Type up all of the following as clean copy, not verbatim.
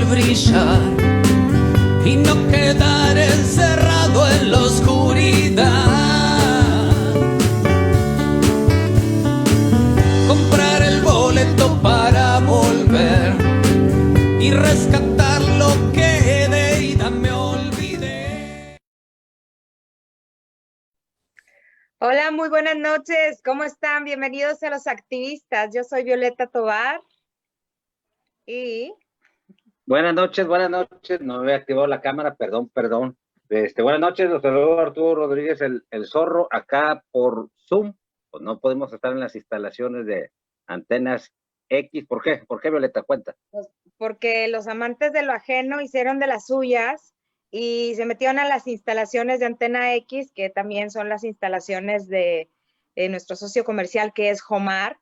brillar y no quedar encerrado en la oscuridad. Comprar el boleto para volver y rescatar lo que de ida me olvidé. Hola, muy buenas noches. ¿Cómo están? Bienvenidos a Los Activistas. Yo soy Violeta Tovar y... Buenas noches. No me había activado la cámara, perdón. Buenas noches, los saludo Arturo Rodríguez, el Zorro, acá por Zoom. Pues no podemos estar en las instalaciones de Antenas X. ¿Por qué? ¿Por qué, Violeta? Cuenta. Pues porque los amantes de lo ajeno hicieron de las suyas y se metieron a las instalaciones de Antena X, que también son las instalaciones de nuestro socio comercial, que es Jomar.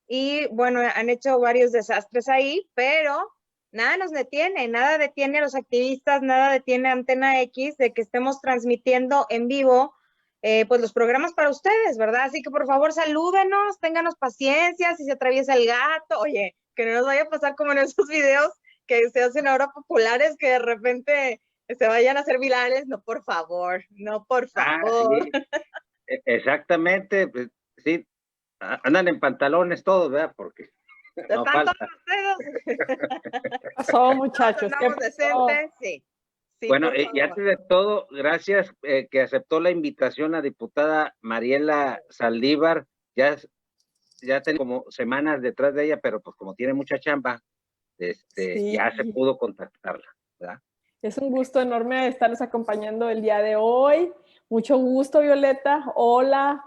Y bueno, han hecho varios desastres ahí, pero nada nos detiene, nada detiene a los activistas, nada detiene a Antena X de que estemos transmitiendo en vivo pues los programas para ustedes, ¿verdad? Así que por favor salúdenos, ténganos paciencia, si se atraviesa el gato, oye, que no nos vaya a pasar como en esos videos que se hacen ahora populares, que de repente se vayan a hacer virales, no, por favor, no, por favor. Sí, exactamente, pues, sí, andan en pantalones todos, ¿verdad? Porque no falta. ¿Qué pasó, muchachos? ¿Qué pasó? Decentes, sí. Sí, bueno, y antes de todo, gracias que aceptó la invitación la diputada Mariela Saldívar. Ya tengo como semanas detrás de ella, pero pues como tiene mucha chamba, Sí. ya se pudo contactarla, ¿verdad? Es un gusto enorme estarles acompañando el día de hoy. Mucho gusto, Violeta. Hola,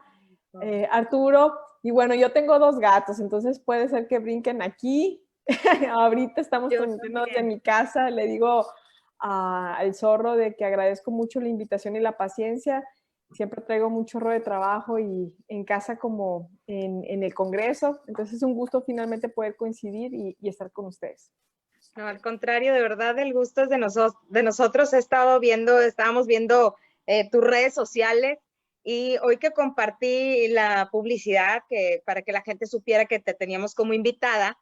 Arturo. Y bueno, yo tengo 2 gatos, entonces puede ser que brinquen aquí. Ahorita estamos transmitiendo desde mi casa. Le digo al Zorro de que agradezco mucho la invitación y la paciencia. Siempre traigo mucho chorro de trabajo y en casa como en el Congreso. Entonces es un gusto finalmente poder coincidir y estar con ustedes. No, al contrario, de verdad, el gusto es de nosotros. Estábamos viendo tus redes sociales y hoy que compartí la publicidad para que la gente supiera que te teníamos como invitada,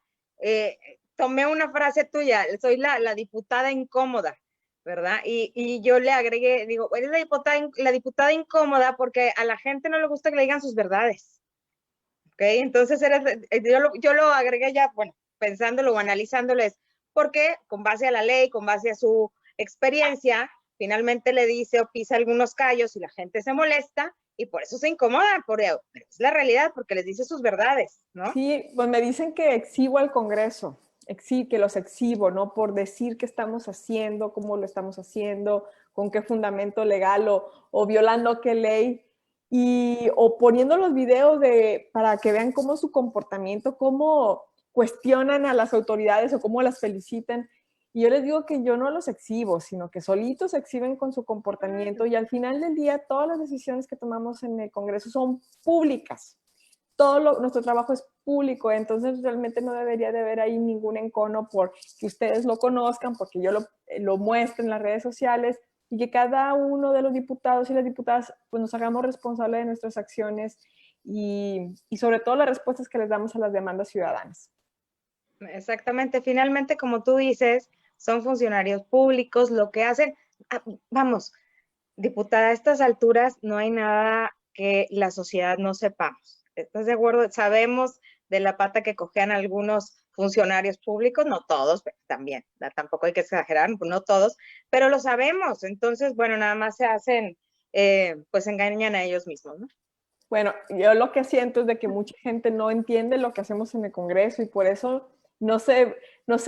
tomé una frase tuya, soy la diputada incómoda, ¿verdad? Y yo le agregué, digo, eres la diputada incómoda porque a la gente no le gusta que le digan sus verdades, ¿ok? Entonces yo lo agregué ya, bueno, pensándolo o analizándoles, porque con base a la ley, con base a su experiencia, finalmente le dice o pisa algunos callos y la gente se molesta y por eso se incomoda, pero es la realidad, porque les dice sus verdades, ¿no? Sí, pues me dicen que exhibo al Congreso, que los exhibo, ¿no? Por decir qué estamos haciendo, cómo lo estamos haciendo, con qué fundamento legal o violando qué ley, o poniendo los videos para que vean cómo su comportamiento, cómo cuestionan a las autoridades o cómo las felicitan. Y yo les digo que yo no los exhibo, sino que solitos se exhiben con su comportamiento y al final del día todas las decisiones que tomamos en el Congreso son públicas. Nuestro trabajo es público, entonces realmente no debería de haber ahí ningún encono por que ustedes lo conozcan, porque yo lo muestre en las redes sociales y que cada uno de los diputados y las diputadas pues nos hagamos responsables de nuestras acciones y sobre todo las respuestas que les damos a las demandas ciudadanas. Exactamente, finalmente, como tú dices, son funcionarios públicos, lo que hacen, vamos, diputada, a estas alturas no hay nada que la sociedad no sepamos. ¿Estás de acuerdo? Sabemos de la pata que cojean algunos funcionarios públicos, no todos, pero también, tampoco hay que exagerar, no todos, pero lo sabemos. Entonces, bueno, nada más se hacen, pues engañan a ellos mismos, ¿no? Bueno, yo lo que siento es de que mucha gente no entiende lo que hacemos en el Congreso y por eso no se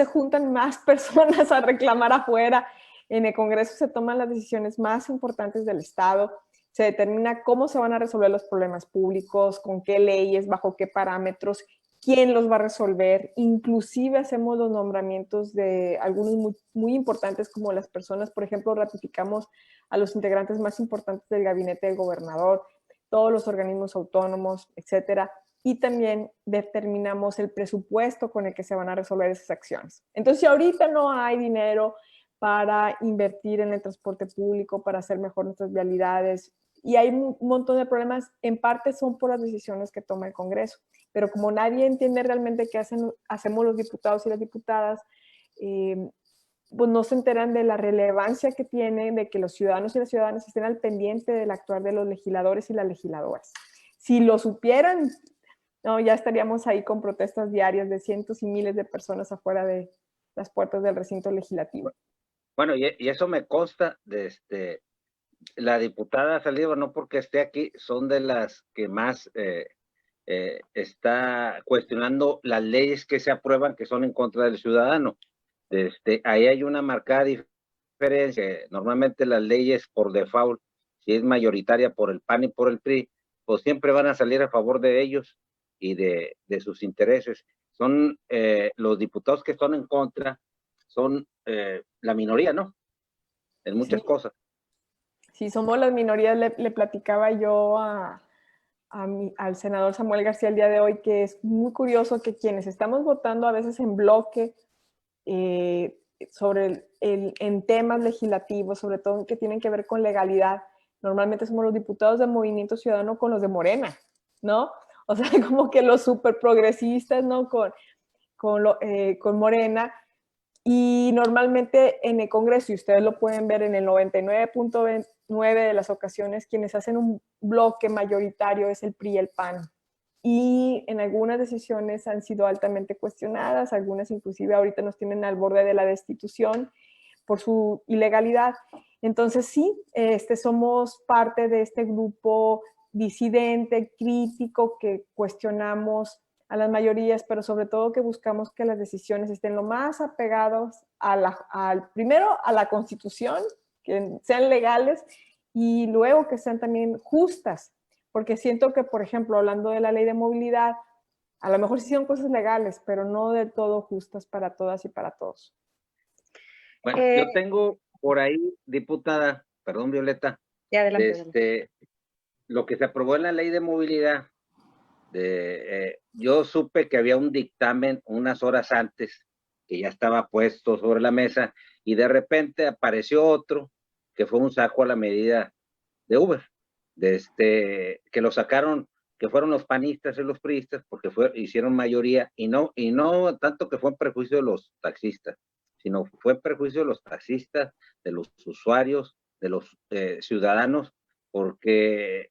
juntan más personas a reclamar afuera. En el Congreso se toman las decisiones más importantes del Estado, se determina cómo se van a resolver los problemas públicos, con qué leyes, bajo qué parámetros, quién los va a resolver. Inclusive hacemos los nombramientos de algunos muy, muy importantes como las personas, por ejemplo, ratificamos a los integrantes más importantes del gabinete del gobernador, todos los organismos autónomos, etcétera, y también determinamos el presupuesto con el que se van a resolver esas acciones. Entonces, si ahorita no hay dinero para invertir en el transporte público, para hacer mejor nuestras vialidades, y hay un montón de problemas, en parte son por las decisiones que toma el Congreso, pero como nadie entiende realmente qué hacemos los diputados y las diputadas, pues no se enteran de la relevancia que tiene de que los ciudadanos y las ciudadanas estén al pendiente del actuar de los legisladores y las legisladoras. Si lo supieran, no, ya estaríamos ahí con protestas diarias de cientos y miles de personas afuera de las puertas del recinto legislativo. Bueno, y eso me consta de la diputada Saldívar, no porque esté aquí, son de las que más está cuestionando las leyes que se aprueban que son en contra del ciudadano. Ahí hay una marcada diferencia. Normalmente las leyes por default, si es mayoritaria por el PAN y por el PRI, pues siempre van a salir a favor de ellos y de sus intereses. Son los diputados que están en contra, son la minoría, ¿no? En muchas cosas. Sí, somos las minorías. Le platicaba yo al senador Samuel García el día de hoy que es muy curioso que quienes estamos votando a veces en bloque sobre en temas legislativos, sobre todo que tienen que ver con legalidad, normalmente somos los diputados del Movimiento Ciudadano con los de Morena, ¿no? O sea, como que los súper progresistas, ¿no? Con Morena. Y normalmente en el Congreso, y ustedes lo pueden ver en el 99.9 de las ocasiones, quienes hacen un bloque mayoritario es el PRI y el PAN. Y en algunas decisiones han sido altamente cuestionadas, algunas inclusive ahorita nos tienen al borde de la destitución por su ilegalidad. Entonces sí, somos parte de este grupo disidente, crítico, que cuestionamos a las mayorías, pero sobre todo que buscamos que las decisiones estén lo más apegados primero a la Constitución, que sean legales, y luego que sean también justas, porque siento que, por ejemplo, hablando de la ley de movilidad, a lo mejor sí son cosas legales, pero no del todo justas para todas y para todos. Bueno, yo tengo por ahí, diputada, perdón, Violeta, adelante. Lo que se aprobó en la ley de movilidad, yo supe que había un dictamen unas horas antes que ya estaba puesto sobre la mesa y de repente apareció otro que fue un saco a la medida de Uber, que lo sacaron, que fueron los panistas y los priistas porque hicieron mayoría y no tanto que fue en perjuicio de los taxistas, sino fue en perjuicio de los taxistas, de los usuarios, de los ciudadanos, porque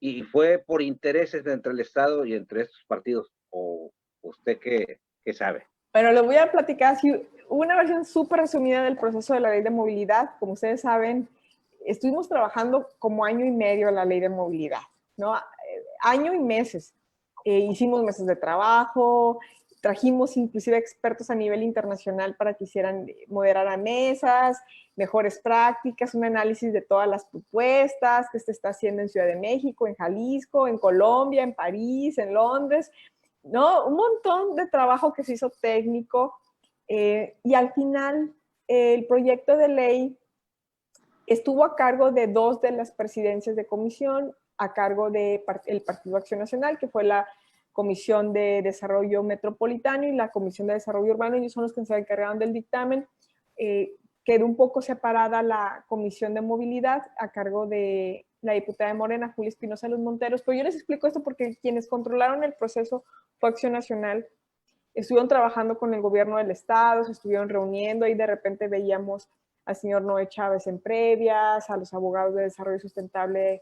y fue por intereses entre el Estado y entre estos partidos. ¿O usted qué sabe? Bueno, le voy a platicar así una versión súper resumida del proceso de la ley de movilidad. Como ustedes saben, estuvimos trabajando como año y medio en la ley de movilidad, ¿no? Año y meses. Hicimos meses de trabajo, trajimos inclusive expertos a nivel internacional para que moderaran mesas, mejores prácticas, un análisis de todas las propuestas que se está haciendo en Ciudad de México, en Jalisco, en Colombia, en París, en Londres, ¿no? Un montón de trabajo que se hizo técnico y al final el proyecto de ley estuvo a cargo de 2 de las presidencias de comisión, a cargo del Partido Acción Nacional, que fue la Comisión de Desarrollo Metropolitano y la Comisión de Desarrollo Urbano. Ellos son los que se encargaron del dictamen. Quedó un poco separada la Comisión de Movilidad a cargo de la diputada de Morena, Julia Espinosa Los Monteros. Pero yo les explico esto porque quienes controlaron el proceso fue Acción Nacional. Estuvieron trabajando con el gobierno del estado, se estuvieron reuniendo y de repente veíamos al señor Noé Chávez en previas, a los abogados de desarrollo sustentable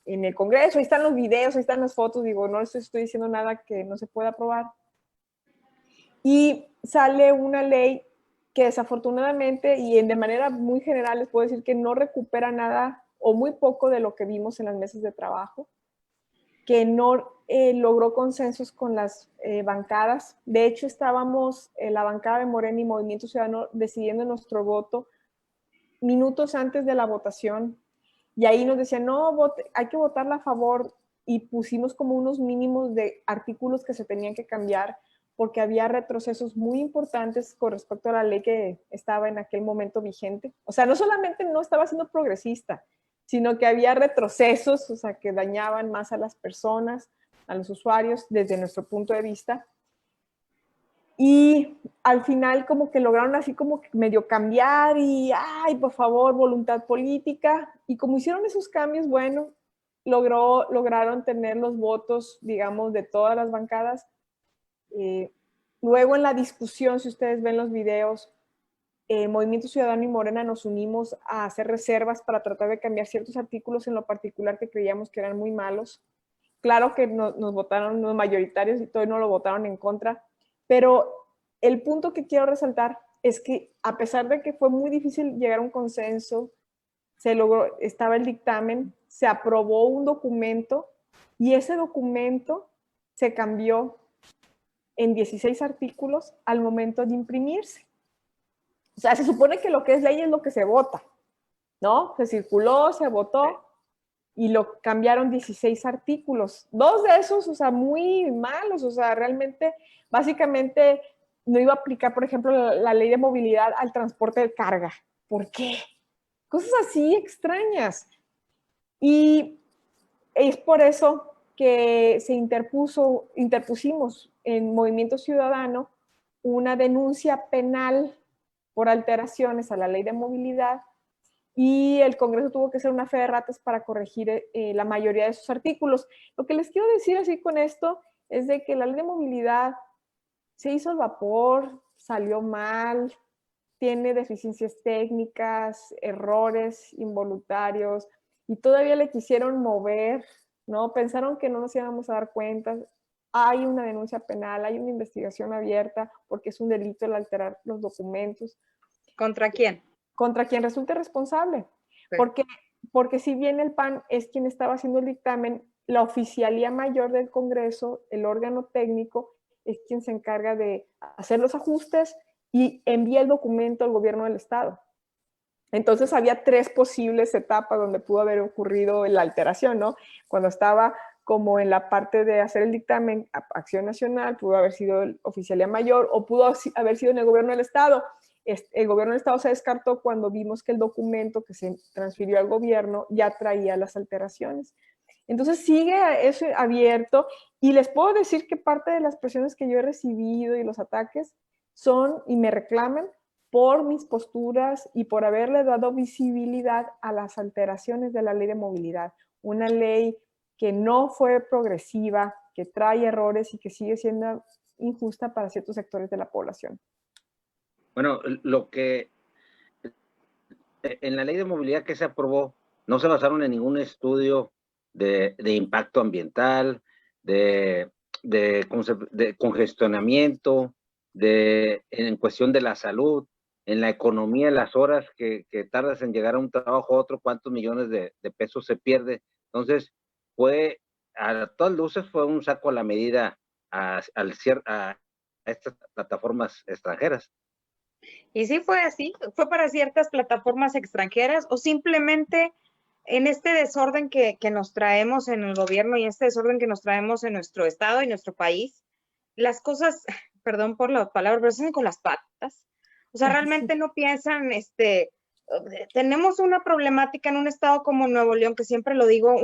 en el Congreso. Ahí están los videos, ahí están las fotos. Digo, no les estoy diciendo nada que no se pueda aprobar. Y sale una ley que desafortunadamente y de manera muy general les puedo decir que no recupera nada o muy poco de lo que vimos en las mesas de trabajo, que no logró consensos con las bancadas. De hecho, estábamos la bancada de Morena y Movimiento Ciudadano decidiendo nuestro voto minutos antes de la votación, y ahí nos decían, no, hay que votarla a favor, y pusimos como unos mínimos de artículos que se tenían que cambiar, porque había retrocesos muy importantes con respecto a la ley que estaba en aquel momento vigente. O sea, no solamente no estaba siendo progresista, sino que había retrocesos, o sea, que dañaban más a las personas, a los usuarios, desde nuestro punto de vista. Y al final como que lograron así como que medio cambiar y, ay, por favor, voluntad política. Y como hicieron esos cambios, bueno, lograron tener los votos, digamos, de todas las bancadas. Luego en la discusión, si ustedes ven los videos, Movimiento Ciudadano y Morena nos unimos a hacer reservas para tratar de cambiar ciertos artículos en lo particular que creíamos que eran muy malos. Claro que nos votaron los mayoritarios y todavía no lo votaron en contra, pero el punto que quiero resaltar es que a pesar de que fue muy difícil llegar a un consenso, se logró, estaba el dictamen, se aprobó un documento y ese documento se cambió en 16 artículos al momento de imprimirse. O sea, se supone que lo que es ley es lo que se vota, ¿no? Se circuló, se votó y lo cambiaron 16 artículos. 2 de esos, o sea, muy malos, o sea, realmente, básicamente no iba a aplicar, por ejemplo, la ley de movilidad al transporte de carga. ¿Por qué? Cosas así extrañas. Y es por eso que interpusimos en Movimiento Ciudadano una denuncia penal por alteraciones a la ley de movilidad y el Congreso tuvo que hacer una fe de ratas para corregir la mayoría de esos artículos. Lo que les quiero decir así con esto es de que la ley de movilidad se hizo al vapor, salió mal, tiene deficiencias técnicas, errores involuntarios, y todavía le quisieron mover, ¿no? Pensaron que no nos íbamos a dar cuenta. Hay una denuncia penal, hay una investigación abierta, porque es un delito el alterar los documentos. ¿Contra quién? Contra quien resulte responsable. Sí. Porque si bien el PAN es quien estaba haciendo el dictamen, la oficialía mayor del Congreso, el órgano técnico, es quien se encarga de hacer los ajustes y envía el documento al gobierno del estado. Entonces había 3 posibles etapas donde pudo haber ocurrido la alteración, ¿no? Cuando estaba como en la parte de hacer el dictamen, Acción Nacional, pudo haber sido el oficialía mayor o pudo haber sido en el gobierno del estado. El gobierno del estado se descartó cuando vimos que el documento que se transfirió al gobierno ya traía las alteraciones. Entonces sigue eso abierto y les puedo decir que parte de las presiones que yo he recibido y los ataques son y me reclaman por mis posturas y por haberle dado visibilidad a las alteraciones de la ley de movilidad. Una ley que no fue progresiva, que trae errores y que sigue siendo injusta para ciertos sectores de la población. Bueno, lo que en la ley de movilidad que se aprobó, no se basaron en ningún estudio de impacto ambiental, de congestionamiento, en cuestión de la salud, en la economía, las horas que tardas en llegar a un trabajo a otro, cuántos millones de pesos se pierde. Entonces, a todas luces fue un saco a la medida a estas plataformas extranjeras. Y sí fue así, fue para ciertas plataformas extranjeras o simplemente en este desorden que nos traemos en el gobierno y este desorden que nos traemos en nuestro estado y nuestro país, las cosas, perdón por la palabra, pero se hacen con las patas. O sea, realmente no piensan, tenemos una problemática en un estado como Nuevo León, que siempre lo digo,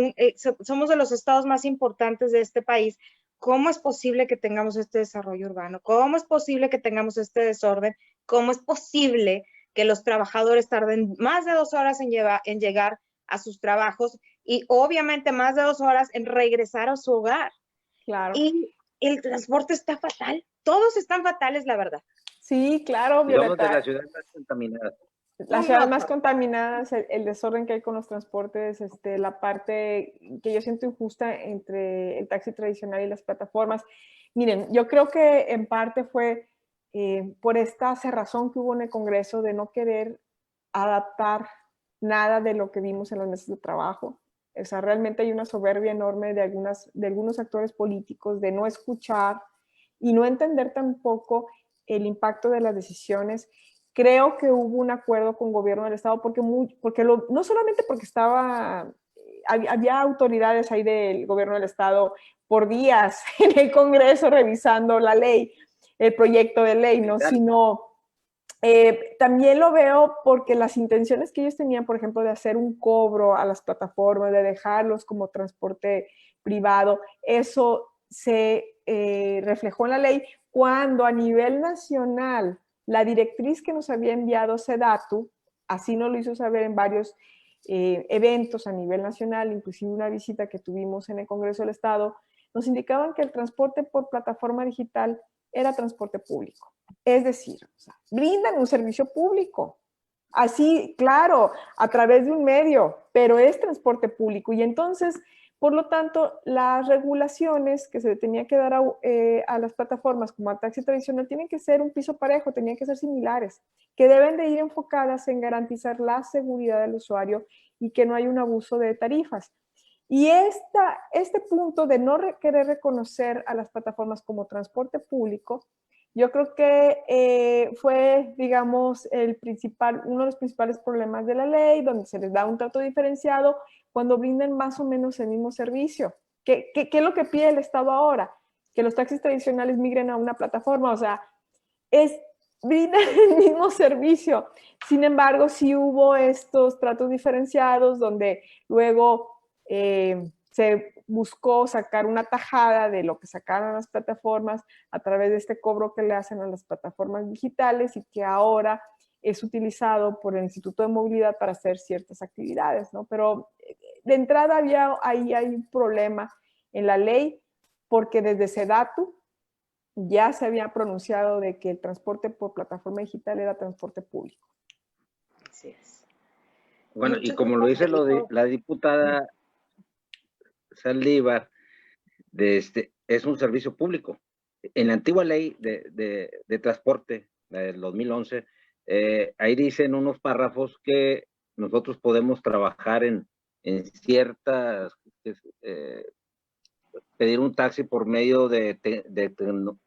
somos de los estados más importantes de este país. ¿Cómo es posible que tengamos este desarrollo urbano? ¿Cómo es posible que tengamos este desorden? ¿Cómo es posible que los trabajadores tarden más de 2 horas en llegar a sus trabajos y obviamente más de 2 horas en regresar a su hogar? Claro. Y el transporte está fatal. Todos están fatales, la verdad. Sí, claro, Violeta. Somos de las ciudades más contaminadas. Las ciudades más contaminadas, el desorden que hay con los transportes, la parte que yo siento injusta entre el taxi tradicional y las plataformas. Miren, yo creo que en parte fue por esta cerrazón que hubo en el Congreso de no querer adaptar nada de lo que vimos en las mesas de trabajo. O sea, realmente hay una soberbia enorme de algunos actores políticos de no escuchar y no entender tampoco el impacto de las decisiones. Creo que hubo un acuerdo con el gobierno del estado no solamente porque había autoridades ahí del gobierno del estado por días en el Congreso revisando la ley, el proyecto de ley, ¿no? Sino también lo veo porque las intenciones que ellos tenían, por ejemplo, de hacer un cobro a las plataformas, de dejarlos como transporte privado, eso se reflejó en la ley cuando a nivel nacional la directriz que nos había enviado SEDATU, así nos lo hizo saber en varios eventos a nivel nacional, inclusive una visita que tuvimos en el Congreso del Estado, nos indicaban que el transporte por plataforma digital era transporte público. Es decir, o sea, brindan un servicio público. Así, claro, a través de un medio, pero es transporte público. Y entonces, por lo tanto, las regulaciones que se le tenía que dar a las plataformas como al taxi tradicional tienen que ser un piso parejo, tenían que ser similares, que deben de ir enfocadas en garantizar la seguridad del usuario y que no hay un abuso de tarifas. Y este punto de no querer reconocer a las plataformas como transporte público, yo creo que fue, digamos, uno de los principales problemas de la ley, donde se les da un trato diferenciado cuando brindan más o menos el mismo servicio. ¿Qué es lo que pide el Estado ahora? Que los taxis tradicionales migren a una plataforma, o sea, brindan el mismo servicio. Sin embargo, sí hubo estos tratos diferenciados donde luego se buscó sacar una tajada de lo que sacaron las plataformas a través de este cobro que le hacen a las plataformas digitales y que ahora es utilizado por el Instituto de Movilidad para hacer ciertas actividades, ¿no? Pero de entrada hay un problema en la ley porque desde SEDATU ya se había pronunciado de que el transporte por plataforma digital era transporte público. Así es. Bueno, y como lo dice la diputada Saldívar, es un servicio público. En la antigua ley de transporte del 2011, ahí dicen unos párrafos que nosotros podemos trabajar en ciertas, pedir un taxi por medio de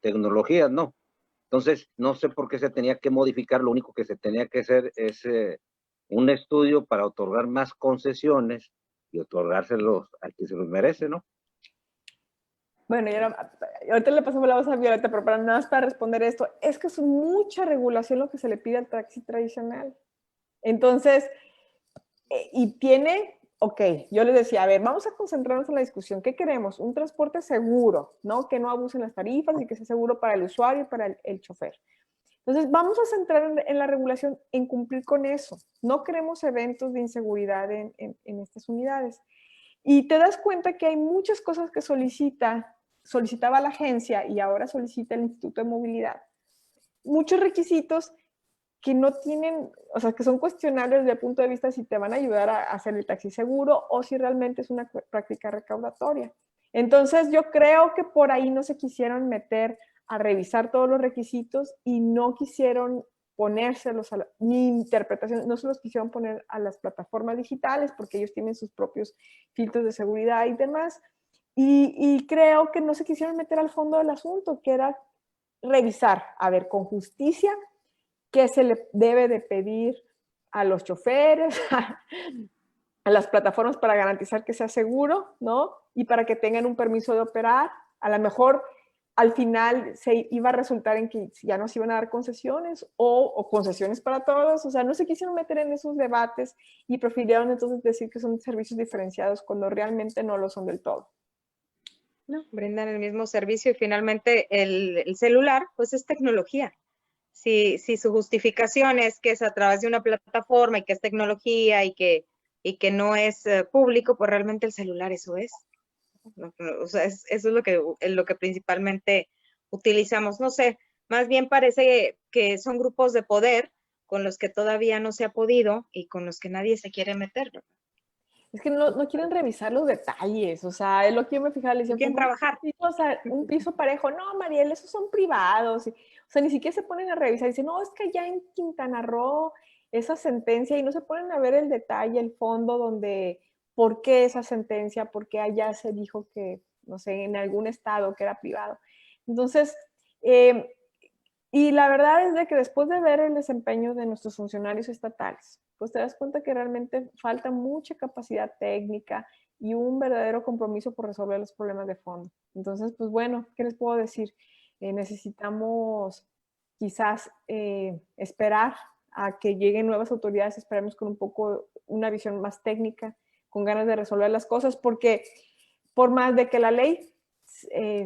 tecnologías, ¿no? Entonces, no sé por qué se tenía que modificar, lo único que se tenía que hacer es un estudio para otorgar más concesiones y otorgárselos al que se los merece, ¿no? Bueno, y ahorita le pasamos la voz a Violeta, pero nada más para responder esto, es que es mucha regulación lo que se le pide al taxi tradicional. Entonces, y tiene, ok, yo les decía, a ver, vamos a concentrarnos en la discusión. ¿Qué queremos? Un transporte seguro, ¿no? Que no abusen las tarifas y que sea seguro para el usuario y para el chofer. Entonces, vamos a centrar en la regulación, en cumplir con eso. No queremos eventos de inseguridad en estas unidades. Y te das cuenta que hay muchas cosas que solicitaba la agencia y ahora solicita el Instituto de Movilidad. Muchos requisitos que no tienen, o sea, que son cuestionables desde el punto de vista de si te van a ayudar a hacer el taxi seguro o si realmente es una práctica recaudatoria. Entonces, yo creo que por ahí no se quisieron meter a revisar todos los requisitos y no quisieron ponérselos ni interpretación, no se los quisieron poner a las plataformas digitales porque ellos tienen sus propios filtros de seguridad y demás. Y creo que no se quisieron meter al fondo del asunto, que era revisar, a ver, con justicia, qué se le debe de pedir a los choferes, a las plataformas para garantizar que sea seguro, ¿no? Y para que tengan un permiso de operar. A lo mejor al final se iba a resultar en que ya no se iban a dar concesiones o concesiones para todos. O sea, no se quisieron meter en esos debates y prefirieron entonces decir que son servicios diferenciados cuando realmente no lo son del todo. No, brindan el mismo servicio y finalmente el celular, pues es tecnología. Si su justificación es que es a través de una plataforma y que es tecnología y que no es público, pues realmente el celular eso es. O sea, eso es lo que principalmente utilizamos. No sé, más bien parece que son grupos de poder con los que todavía no se ha podido y con los que nadie se quiere meter, ¿verdad? Es que no quieren revisar los detalles, o sea, es lo que yo me fijaba, le decía, quieren trabajar. Un piso parejo, no, Mariel, esos son privados, o sea, ni siquiera se ponen a revisar, dicen, no, es que allá en Quintana Roo, esa sentencia, y no se ponen a ver el detalle, el fondo, donde, ¿por qué esa sentencia? ¿Por qué allá se dijo que, no sé, en algún estado que era privado? Entonces, y la verdad es de que después de ver el desempeño de nuestros funcionarios estatales, pues te das cuenta que realmente falta mucha capacidad técnica y un verdadero compromiso por resolver los problemas de fondo. Entonces, pues bueno, ¿qué les puedo decir? Necesitamos quizás esperar a que lleguen nuevas autoridades, esperemos con un poco una visión más técnica, con ganas de resolver las cosas, porque por más de que la ley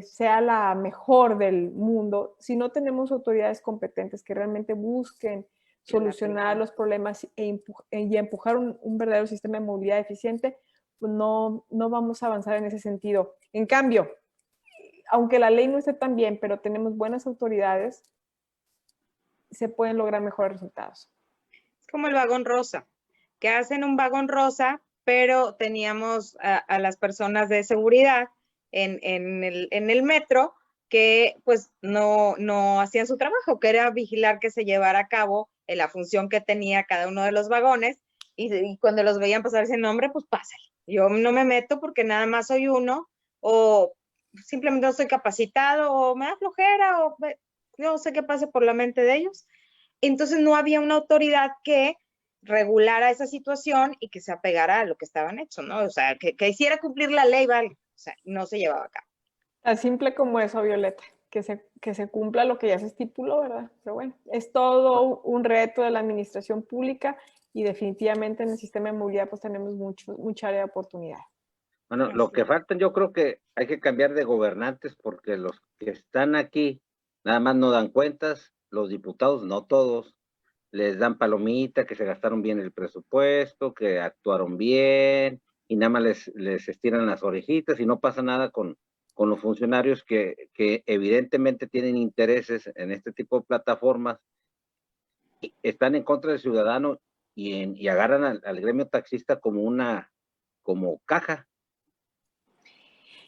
sea la mejor del mundo, si no tenemos autoridades competentes que realmente busquen solucionar los problemas y empujar un verdadero sistema de movilidad eficiente, pues no vamos a avanzar en ese sentido. En cambio, aunque la ley no esté tan bien, pero tenemos buenas autoridades, se pueden lograr mejores resultados. Es como el vagón rosa, que hacen un vagón rosa, pero teníamos a las personas de seguridad en el metro que pues no hacían su trabajo, que era vigilar que se llevara a cabo la función que tenía cada uno de los vagones, y cuando los veían pasar ese nombre, pues pásale. Yo no me meto porque nada más soy uno, o simplemente no estoy capacitado, o me da flojera, o no sé qué pase por la mente de ellos. Entonces no había una autoridad que regulara esa situación y que se apegara a lo que estaban hechos, ¿no? O sea, que hiciera cumplir la ley, ¿vale? O sea, no se llevaba a cabo. Tan simple como eso, Violeta, que se cumpla lo que ya se estipuló, ¿verdad? Pero bueno, es todo un reto de la administración pública y definitivamente en el sistema de movilidad pues tenemos mucha área de oportunidad. Bueno, lo que falta, yo creo que hay que cambiar de gobernantes porque los que están aquí nada más no dan cuentas, los diputados, no todos, les dan palomita, que se gastaron bien el presupuesto, que actuaron bien, y nada más les estiran las orejitas y no pasa nada con los funcionarios que evidentemente tienen intereses en este tipo de plataformas, están en contra del ciudadano y agarran al gremio taxista como caja.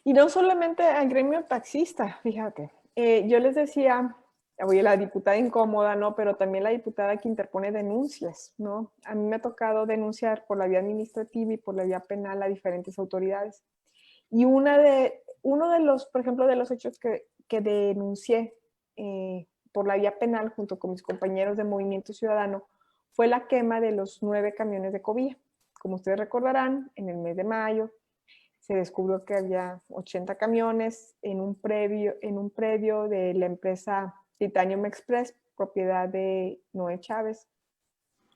Y no solamente al gremio taxista, fíjate. Yo les decía, oye, la diputada incómoda, ¿no? Pero también la diputada que interpone denuncias, ¿no? A mí me ha tocado denunciar por la vía administrativa y por la vía penal a diferentes autoridades. Y uno de los, por ejemplo, de los hechos que denuncié por la vía penal junto con mis compañeros de Movimiento Ciudadano fue la quema de los 9 camiones de Covia. Como ustedes recordarán, en el mes de mayo se descubrió que había 80 camiones en un predio de la empresa Titanium Express, propiedad de Noé Chávez,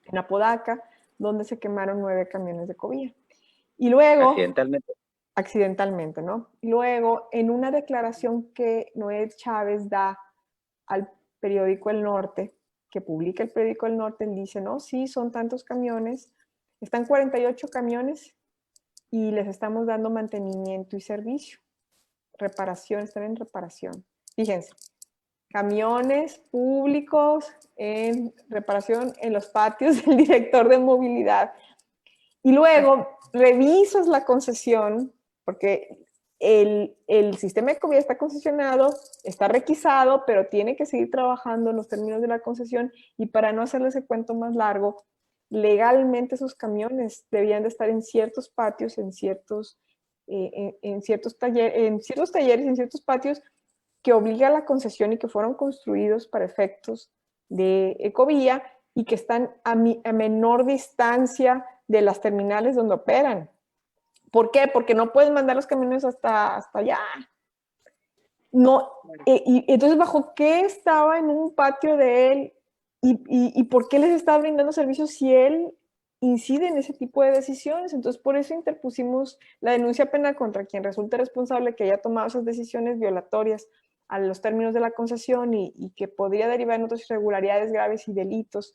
en Apodaca, donde se quemaron 9 camiones de Covia. Y luego... Accidentalmente, ¿no? Y luego, en una declaración que Noé Chávez da al periódico El Norte, que publica el periódico El Norte, él dice, no, sí, son tantos camiones, están 48 camiones y les estamos dando mantenimiento y servicio. Reparación, están en reparación. Fíjense, camiones públicos en reparación en los patios del director de movilidad. Y luego revisas la concesión, porque el sistema de Covia está concesionado, está requisado, pero tiene que seguir trabajando en los términos de la concesión, y para no hacerle ese cuento más largo, legalmente esos camiones debían de estar en ciertos patios, en ciertos talleres, en ciertos patios que obliga a la concesión y que fueron construidos para efectos de Ecovía y que están a menor distancia de las terminales donde operan. ¿Por qué? Porque no pueden mandar los camiones hasta allá. No, y entonces, ¿bajo qué estaba en un patio de él? ¿Y por qué les estaba brindando servicios si él incide en ese tipo de decisiones? Entonces, por eso interpusimos la denuncia penal contra quien resulte responsable que haya tomado esas decisiones violatorias a los términos de la concesión y que podría derivar en otras irregularidades graves y delitos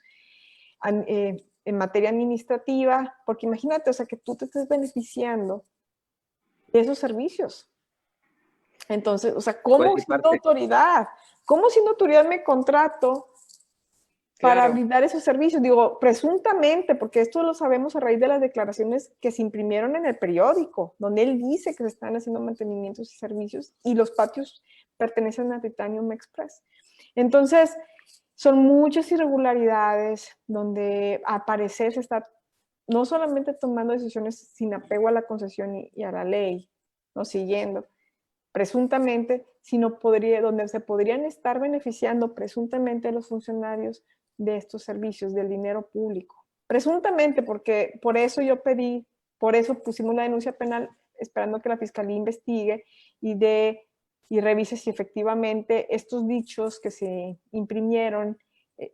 en materia administrativa, porque imagínate, o sea, que tú te estés beneficiando de esos servicios. Entonces, o sea, ¿cómo siendo autoridad? ¿Cómo siendo autoridad me contrato para brindar esos servicios? Digo, presuntamente, porque esto lo sabemos a raíz de las declaraciones que se imprimieron en el periódico, donde él dice que se están haciendo mantenimientos y servicios y los patios pertenecen a Titanium Express. Entonces, son muchas irregularidades donde al parecer se está no solamente tomando decisiones sin apego a la concesión y a la ley, no siguiendo, presuntamente, sino donde se podrían estar beneficiando presuntamente los funcionarios de estos servicios, del dinero público. Presuntamente, porque por eso pusimos la denuncia penal esperando que la Fiscalía investigue y revise si efectivamente estos dichos que se imprimieron,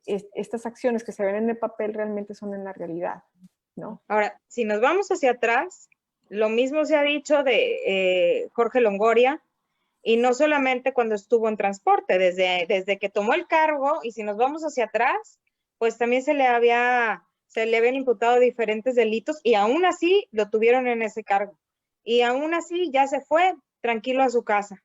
estas acciones que se ven en el papel realmente son en la realidad, ¿no? Ahora, si nos vamos hacia atrás, lo mismo se ha dicho de Jorge Longoria, y no solamente cuando estuvo en transporte, desde que tomó el cargo, y si nos vamos hacia atrás, pues también se le habían imputado diferentes delitos, y aún así lo tuvieron en ese cargo, y aún así ya se fue tranquilo a su casa.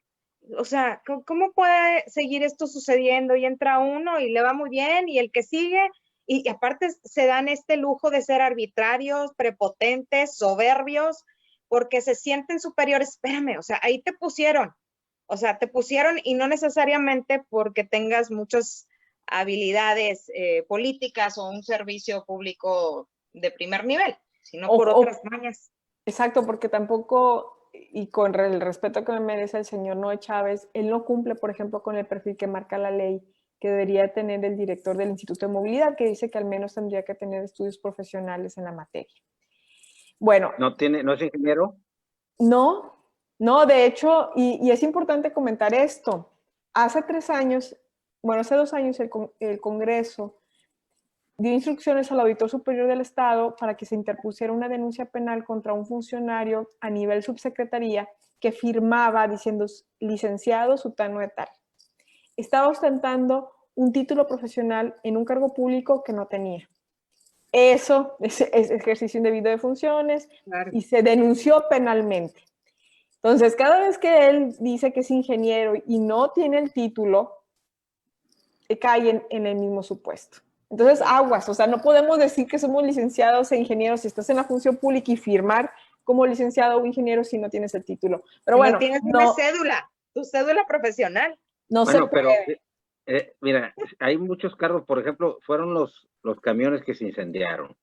o sea, ¿cómo puede seguir esto sucediendo? Y entra uno y le va muy bien, y el que sigue, y aparte se dan este lujo de ser arbitrarios, prepotentes, soberbios, porque se sienten superiores. Espérame, o sea, ahí te pusieron. O sea, te pusieron y no necesariamente porque tengas muchas habilidades políticas o un servicio público de primer nivel, sino por otras mañas. Exacto, porque tampoco, y con el respeto que me merece el señor Noé Chávez, él no cumple, por ejemplo, con el perfil que marca la ley que debería tener el director del Instituto de Movilidad, que dice que al menos tendría que tener estudios profesionales en la materia. Bueno. ¿No es ingeniero? No, de hecho, y es importante comentar esto. Hace 3 años, bueno, hace 2 años el Congreso dio instrucciones al Auditor Superior del Estado para que se interpusiera una denuncia penal contra un funcionario a nivel subsecretaría que firmaba diciendo licenciado sutano de tal. Estaba ostentando un título profesional en un cargo público que no tenía. Eso es ejercicio indebido de funciones, claro, y se denunció penalmente. Entonces, cada vez que él dice que es ingeniero y no tiene el título, cae en el mismo supuesto. Entonces, aguas, o sea, no podemos decir que somos licenciados e ingenieros si estás en la función pública y firmar como licenciado o ingeniero si no tienes el título. Pero bueno, no tienes una cédula, tu cédula profesional. No se puede. Pero, mira, hay muchos carros, por ejemplo, fueron los camiones que se incendiaron,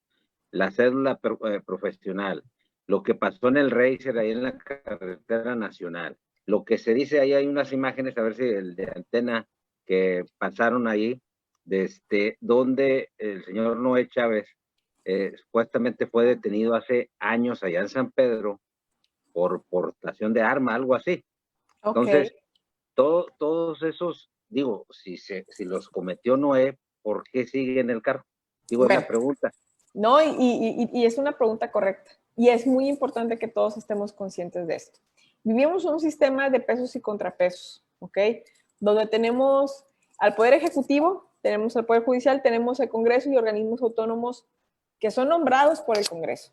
la cédula profesional, lo que pasó en el Racer ahí en la carretera nacional, lo que se dice ahí, hay unas imágenes, a ver si el de antena que pasaron ahí, donde el señor Noé Chávez supuestamente fue detenido hace años allá en San Pedro por portación de arma, algo así. Okay. Entonces, todos esos, digo, si los cometió Noé, ¿por qué sigue en el carro? Digo, bueno, la pregunta. No, y es una pregunta correcta. Y es muy importante que todos estemos conscientes de esto. Vivimos un sistema de pesos y contrapesos, ¿ok? Donde tenemos al Poder Ejecutivo, tenemos al Poder Judicial, tenemos el Congreso y organismos autónomos que son nombrados por el Congreso.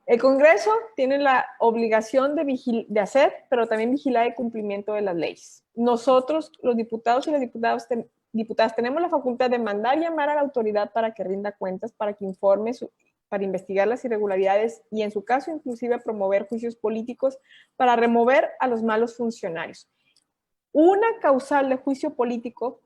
El Congreso tiene la obligación de hacer, pero también vigilar el cumplimiento de las leyes. Nosotros, los diputados y las diputadas, tenemos la facultad de mandar llamar a la autoridad para que rinda cuentas, para que informe, para investigar las irregularidades y, en su caso, inclusive promover juicios políticos para remover a los malos funcionarios. Una causal de juicio político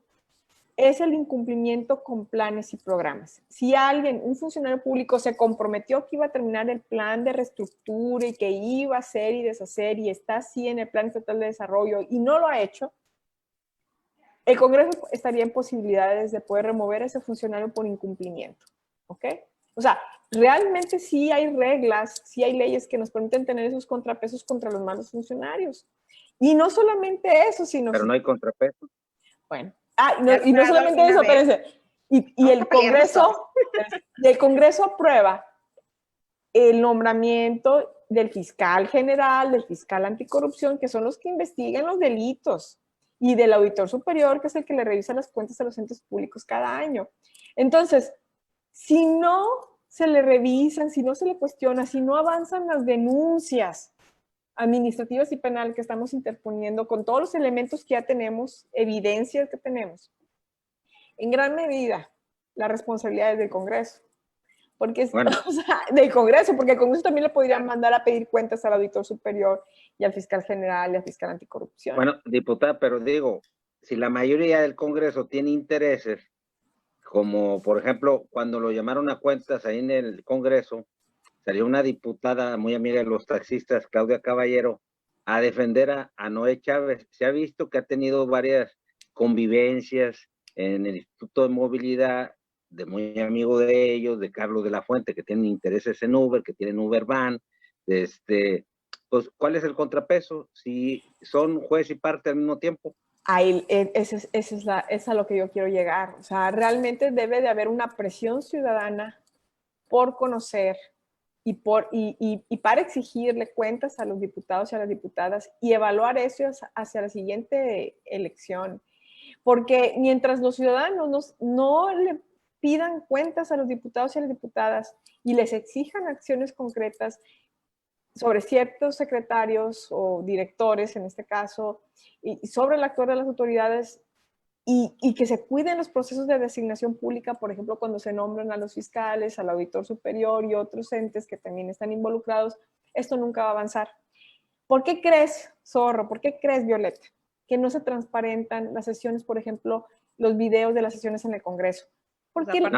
es el incumplimiento con planes y programas. Si alguien, un funcionario público, se comprometió que iba a terminar el plan de reestructura y que iba a hacer y deshacer y está así en el plan estatal de desarrollo y no lo ha hecho, el Congreso estaría en posibilidades de poder remover a ese funcionario por incumplimiento. ¿Ok? O sea, realmente sí hay reglas, sí hay leyes que nos permiten tener esos contrapesos contra los malos funcionarios. Y no solamente eso, sino... Pero no hay contrapeso. Bueno. Y no solamente eso, espérense. Y el Congreso aprueba el nombramiento del fiscal general, del fiscal anticorrupción, que son los que investigan los delitos, y del auditor superior, que es el que le revisa las cuentas a los entes públicos cada año. Entonces, si no se le revisan, si no se le cuestiona, si no avanzan las denuncias administrativas y penales que estamos interponiendo con todos los elementos que ya tenemos, evidencias que tenemos, en gran medida la responsabilidad es del Congreso. Porque o sea, del Congreso, porque el Congreso también le podría mandar a pedir cuentas al auditor superior y al fiscal general y al fiscal anticorrupción. Bueno, diputada, pero digo, si la mayoría del Congreso tiene intereses, como por ejemplo, cuando lo llamaron a cuentas ahí en el Congreso, salió una diputada muy amiga de los taxistas, Claudia Caballero, a defender a Noé Chávez. Se ha visto que ha tenido varias convivencias en el Instituto de Movilidad, de muy amigo de ellos, de Carlos de la Fuente, que tienen intereses en Uber, que tienen Uber Van. Pues, ¿cuál es el contrapeso? Si son juez y parte al mismo tiempo. Ahí, es a lo que yo quiero llegar. O sea, realmente debe de haber una presión ciudadana por conocer y para exigirle cuentas a los diputados y a las diputadas y evaluar eso hacia la siguiente elección. Porque mientras los ciudadanos no le pidan cuentas a los diputados y a las diputadas y les exijan acciones concretas, sobre ciertos secretarios o directores, en este caso, y sobre el actuar de las autoridades y que se cuiden los procesos de designación pública, por ejemplo, cuando se nombran a los fiscales, al auditor superior y otros entes que también están involucrados, esto nunca va a avanzar. ¿Por qué crees, Zorro, por qué crees, Violeta, que no se transparentan las sesiones, por ejemplo, los videos de las sesiones en el Congreso? Porque ellos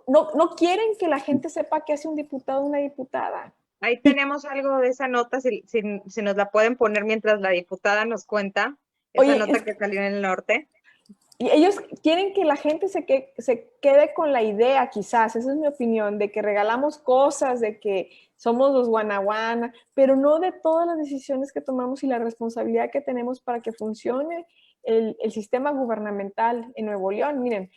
no quieren que la gente sepa qué hace un diputado o una diputada. Ahí tenemos algo de esa nota, si nos la pueden poner mientras la diputada nos cuenta, esa nota que salió en el norte. Y ellos quieren que la gente se quede con la idea, quizás, esa es mi opinión, de que regalamos cosas, de que somos los guanaguana, pero no de todas las decisiones que tomamos y la responsabilidad que tenemos para que funcione el sistema gubernamental en Nuevo León. Miren,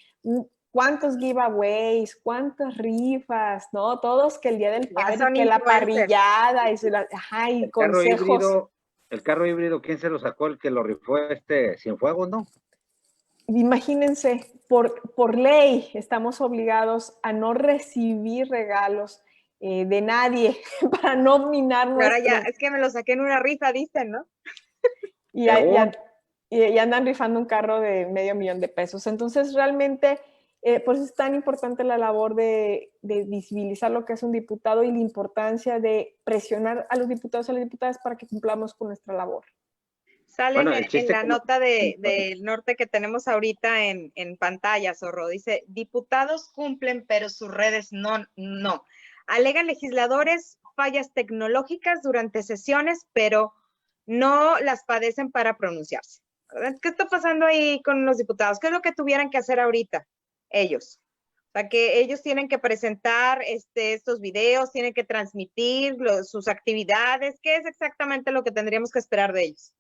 cuántos giveaways, cuántas rifas, ¿no? Todos que el Día del Padre, que la parrillada, y consejos. El carro híbrido, ¿quién se lo sacó? El que lo rifó Cienfuegos, ¿no? Imagínense, por ley estamos obligados a no recibir regalos de nadie para no minar nuestro... Ahora ya, es que me lo saqué en una rifa, dicen, ¿no? Y andan rifando un carro de $500,000 Entonces, realmente, por eso es tan importante la labor de visibilizar lo que es un diputado y la importancia de presionar a los diputados y a las diputadas para que cumplamos con nuestra labor. Sale en la nota del norte que tenemos ahorita en pantalla, Zorro. Dice, diputados cumplen, pero sus redes no. Alegan legisladores fallas tecnológicas durante sesiones, pero no las padecen para pronunciarse. ¿Qué está pasando ahí con los diputados? ¿Qué es lo que tuvieran que hacer ahorita ellos? O sea, que ellos tienen que presentar estos videos, tienen que transmitir sus actividades. ¿Qué es exactamente lo que tendríamos que esperar de ellos?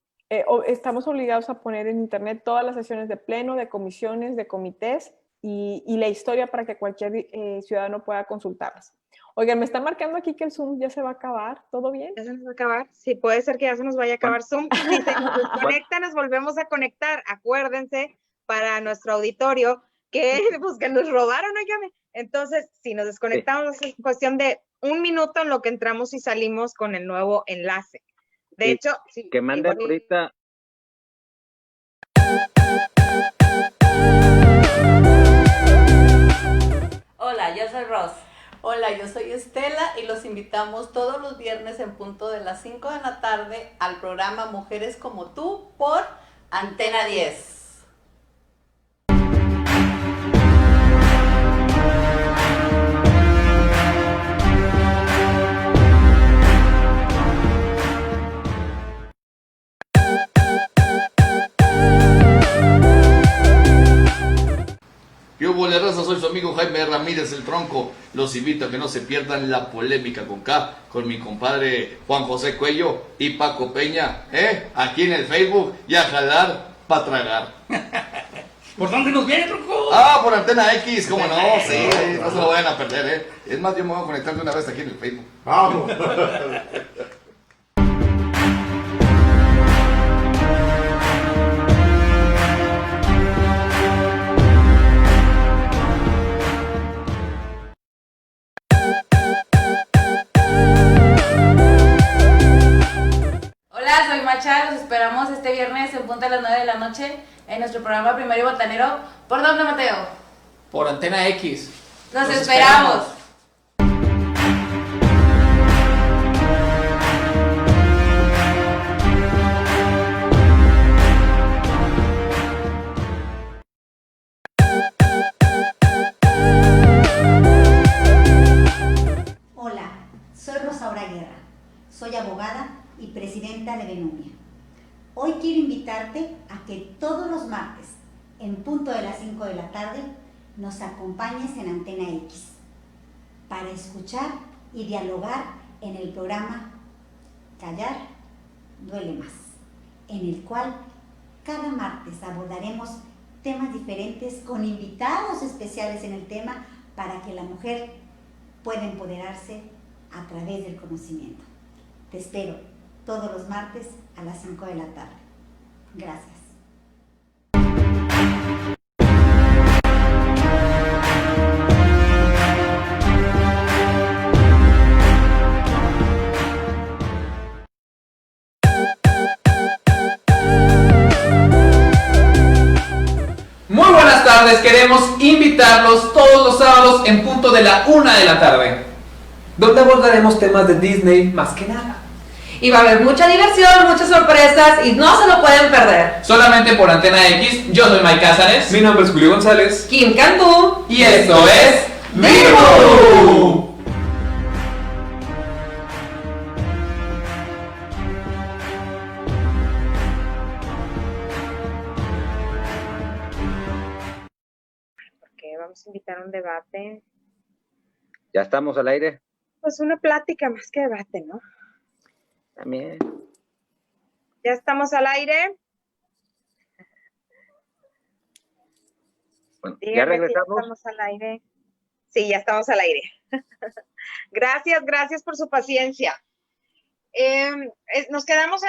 Estamos obligados a poner en internet todas las sesiones de pleno, de comisiones, de comités y la historia para que cualquier ciudadano pueda consultarlas. Oigan, me están marcando aquí que el Zoom ya se va a acabar. ¿Todo bien? ¿Ya se nos va a acabar? Sí, puede ser que ya se nos vaya a acabar Zoom. Si se nos conecta, nos volvemos a conectar. Acuérdense, para nuestro auditorio, que nos robaron, óigame. Entonces, si nos desconectamos, es cuestión de 1 minuto en lo que entramos y salimos con el nuevo enlace. De hecho, sí, que manden ahorita. Hola, yo soy Ros. Hola, yo soy Estela y los invitamos todos los viernes en punto de las 5 de la tarde al programa Mujeres como tú por Antena 10. Yo boleraza, soy su amigo Jaime Ramírez el Tronco. Los invito a que no se pierdan la polémica con K, con mi compadre Juan José Cuello y Paco Peña, aquí en el Facebook, y a jalar pa' tragar. ¿Por dónde nos viene, Tronco? Por Antena X, cómo no, sí, no se lo vayan a perder, Es más, yo me voy a conectar de una vez aquí en el Facebook. Vamos. Hola, soy Macha, los esperamos este viernes en punto a las 9 de la noche en nuestro programa Primero y Botanero. ¿Por dónde, Mateo? Por Antena X. ¡Los esperamos! Hola, soy Rosaura Guerra. Soy abogada y presidenta de Benumia. Hoy quiero invitarte a que todos los martes, en punto de las 5 de la tarde, nos acompañes en Antena X para escuchar y dialogar en el programa Callar Duele Más, en el cual cada martes abordaremos temas diferentes con invitados especiales en el tema para que la mujer pueda empoderarse a través del conocimiento. Te espero todos los martes a las 5 de la tarde. Gracias. tardes queremos invitarlos todos los sábados en punto de la 1 de la tarde. Donde abordaremos temas de Disney más que nada. Y va a haber mucha diversión, muchas sorpresas y no se lo pueden perder. Solamente por Antena X. Yo soy Mike Cázares. Mi nombre es Julio González. Kim Cantú. Y esto es ¡Vivo! Porque vamos a invitar a un debate. ¿Ya estamos al aire? Pues una plática más que debate, ¿no? También. Ya estamos al aire. Bueno, Díganme ¿ya si regresamos? estamos al aire. Sí, ya estamos al aire. Gracias por su paciencia. Nos quedamos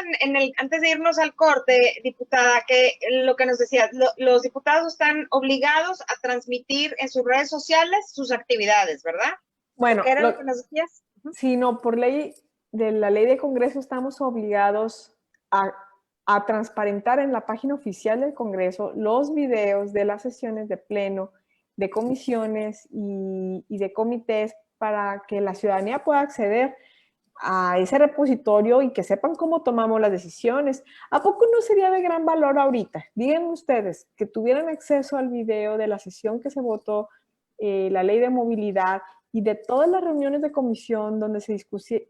antes de irnos al corte, diputada, que lo que nos decía, los diputados están obligados a transmitir en sus redes sociales sus actividades, ¿verdad? Bueno, ¿Qué era lo que nos decías? Sí, no, por ley de la ley de Congreso estamos obligados a transparentar en la página oficial del Congreso los videos de las sesiones de pleno, de comisiones y de comités para que la ciudadanía pueda acceder a ese repositorio y que sepan cómo tomamos las decisiones. ¿A poco no sería de gran valor ahorita? Díganme ustedes, que tuvieran acceso al video de la sesión que se votó, la ley de movilidad y de todas las reuniones de comisión donde se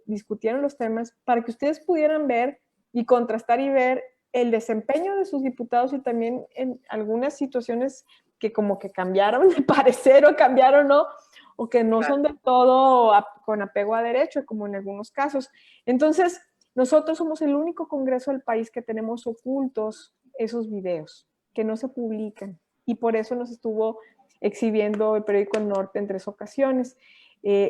discutieron los temas para que ustedes pudieran ver y contrastar y ver el desempeño de sus diputados y también en algunas situaciones que como que cambiaron de parecer o cambiaron, ¿no? O que no son del todo con apego a derecho, como en algunos casos. Entonces, nosotros somos el único Congreso del país que tenemos ocultos esos videos, que no se publican. Y por eso nos estuvo exhibiendo el periódico El Norte en 3 ocasiones.